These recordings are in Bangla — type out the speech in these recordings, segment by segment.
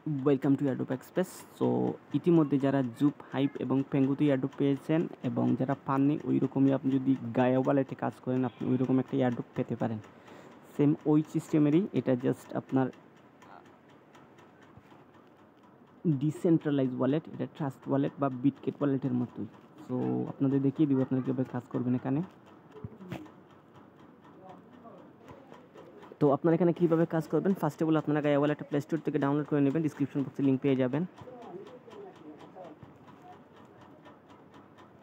Welcome to airdrop express. So ইতিমধ্যে যারা জুপ, হাইপ এবং পেঙ্গুতে এয়ারড্রপ পেয়েছেন এবং যারা পাননি, ওই রকমই আপনি যদি গায়া ওয়ালেটে কাজ করেন, আপনি ওই রকম একটা এয়ারড্রপ পেতে পারেন। সেম ওই সিস্টেমেরই এটা, জাস্ট আপনার ডিসেন্ট্রালাইজ ওয়ালেট, এটা ট্রাস্ট ওয়ালেট বা বিটকেট ওয়ালেটের মতোই। সো আপনাদের দেখিয়ে দিব আপনারা কীভাবে কাজ করবেন এখানে। তো আপনারা এখানে কীভাবে কাজ করবেন, ফার্স্ট অফ অল আপনারা গায়া ওয়ালেটটা প্লে স্টোর থেকে ডাউনলোড করে নেবেন, ডিসক্রিপশন বক্সে লিঙ্ক পেয়ে যাবেন।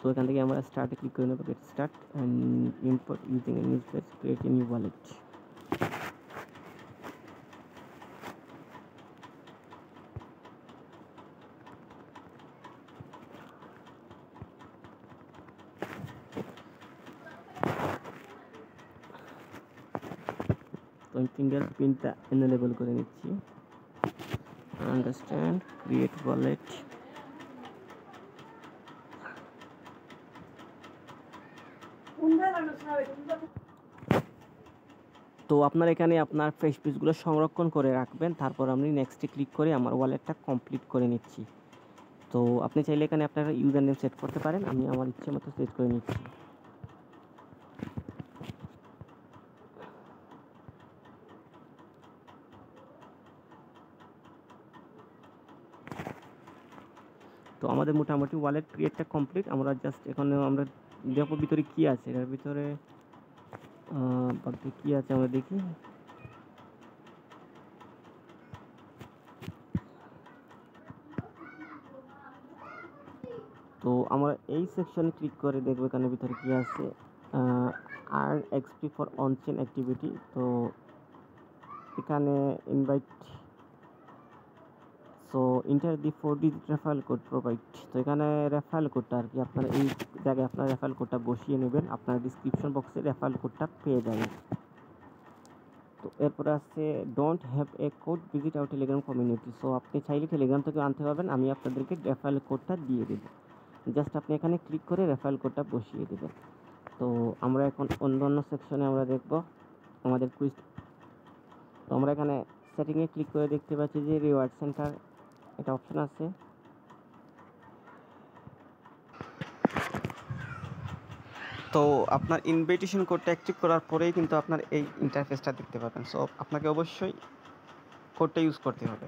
তো এখান থেকে আমরা স্টার্টে ক্লিক করে নেব, get start and import using a new page, create a new wallet. তো আমি ফিঙ্গারপ্রিন্টটা এনেবল করে নিচ্ছি। Understand, create wallet. তো আপনার এখানে আপনার ফ্রেশ পিসগুলো সংরক্ষণ করে রাখবেন, তারপর আমি নেক্সটে ক্লিক করে আমার ওয়ালেটটা কমপ্লিট করে নিচ্ছি। তো আপনি চাইলে এখানে আপনার ইউজার নেম সেট করতে পারেন, আমি আমার ইচ্ছে মতো সেট করে নিচ্ছি। তো আমাদের মোটামুটি ওয়ালেট ক্রিয়েটটা কমপ্লিট। আমরা জাস্ট এখানে আমরা দেখো ভিতরে কী আছে, এটার ভিতরে কী আছে আমরা দেখি। তো আমরা এই সেকশনে ক্লিক করে দেখবো এখানে ভিতরে কী আছে। Earn XP for on-chain activity. তো এখানে ইনভাইট, সো ইন্টার দি 4 ডিজিট রেফারেল কোড প্রোভাইড। তো এখানে রেফারেল কোডটা আর কি আপনারা এই জায়গায় আপনার রেফারেল কোডটা বসিয়ে নেবেন, আপনার ডিসক্রিপশন বক্সে রেফারেল কোডটা পেয়ে যাবেন। তো এরপরে আছে don't have a code, visit our Telegram community. So আপনি চাইলে টেলিগ্রাম থেকে আনতে পারবেন, আমি আপনাদেরকে রেফারেল কোডটা দিয়ে দেবো। জাস্ট আপনি এখানে ক্লিক করে রেফারেল কোডটা বসিয়ে দেবেন। তো আমরা এখন অন্য সেকশনে আমরা দেখব আমাদের কুইজ। তো আমরা এখানে সেটিংয়ে ক্লিক করে দেখতে পাচ্ছি যে রিওয়ার্ড সেন্টার এটা অপশন আছে। তো আপনার ইনভাইটেশন কোডটা অ্যাক্টিভ করার পরেই কিন্তু আপনার এই ইন্টারফেসটা দেখতে পাবেন। সো আপনাকে অবশ্যই কোডটা ইউজ করতে হবে,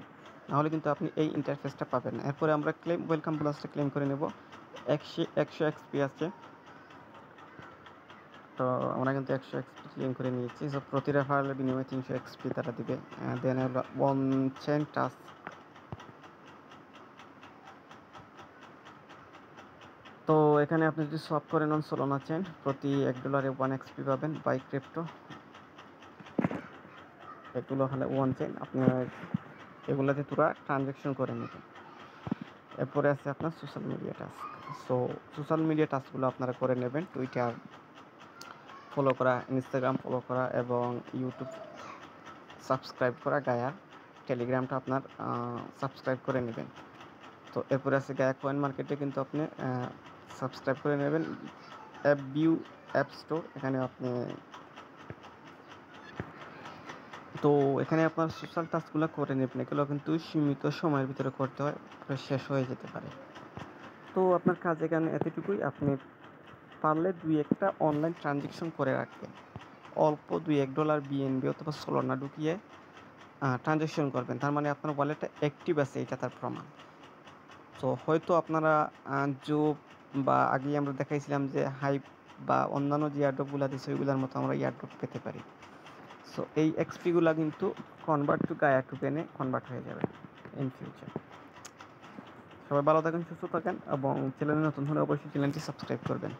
নাহলে কিন্তু আপনি এই ইন্টারফেসটা পাবেন না। এরপরে আমরা ওয়েলকাম বোনাসটা ক্লেম করে নেব। 100 এক্সপি আছে, তো আমরা কিন্তু 100 এক্সপি ক্লেম করে নিয়েছি। সো প্রতি রেফারেলের বিনিময়ে 300 এক্সপি তারা দিবে। দেন হলো ওয়ান চেন টাস্ক। তো এখানে আপনি যদি সব করে নেন সোলানা চেন, প্রতি $1 1 এক্সপি পাবেন। বাই ক্রিপ্টো, এগুলো হলে 1 চেন, আপনার এগুলোতে তোরা ট্রানজ্যাকশন করে নেবেন। এরপরে আছে আপনার social media task. So social media টাস্কগুলো আপনারা করে নেবেন, টুইটার ফলো করা, ইনস্টাগ্রাম ফলো করা এবং ইউটিউব সাবস্ক্রাইব করা। গায়ার টেলিগ্রামটা আপনার সাবস্ক্রাইব করে নেবেন। তো এরপরে আছে গায়া কয়েন মার্কেটে কিন্তু আপনি সাবস্ক্রাইব করে নেবেন। অ্যাপ ভিউ, অ্যাপ স্টোর, এখানে আপনি, তো এখানে আপনার সোশ্যাল টাস্কগুলো করে নেবেন। এগুলো কিন্তু সীমিত সময়ের ভিতরে করতে হয়, শেষ হয়ে যেতে পারে। তো আপনার কাজ এখানে এতটুকুই, আপনি পারলে 2-1টা অনলাইন ট্রানজ্যাকশন করে রাখবেন। অল্প $2-1 বিএনবি অথবা সোলানা ঢুকিয়ে ট্রানজ্যাকশন করবেন, তার মানে আপনার ওয়ালেটটা অ্যাক্টিভ আছে, এটা তার প্রমাণ। তো হয়তো আপনারা জোব বা আগে আমরা দেখাইছিলাম যে হাইপ বা অন্যান্য যে এয়ারড্রপগুলো দিচ্ছে ওইগুলোর মতো আমরা এয়ারড্রপ পেতে পারি। সো এই এক্সপিগুলো কিন্তু কনভার্ট টু গায়া টোকেনে কনভার্ট হয়ে যাবে ইন ফিউচার। সবাই ভালো থাকেন, সুস্থ থাকেন এবং চ্যানেলে নতুন হলে অবশ্যই চ্যানেলটি সাবস্ক্রাইব করবেন।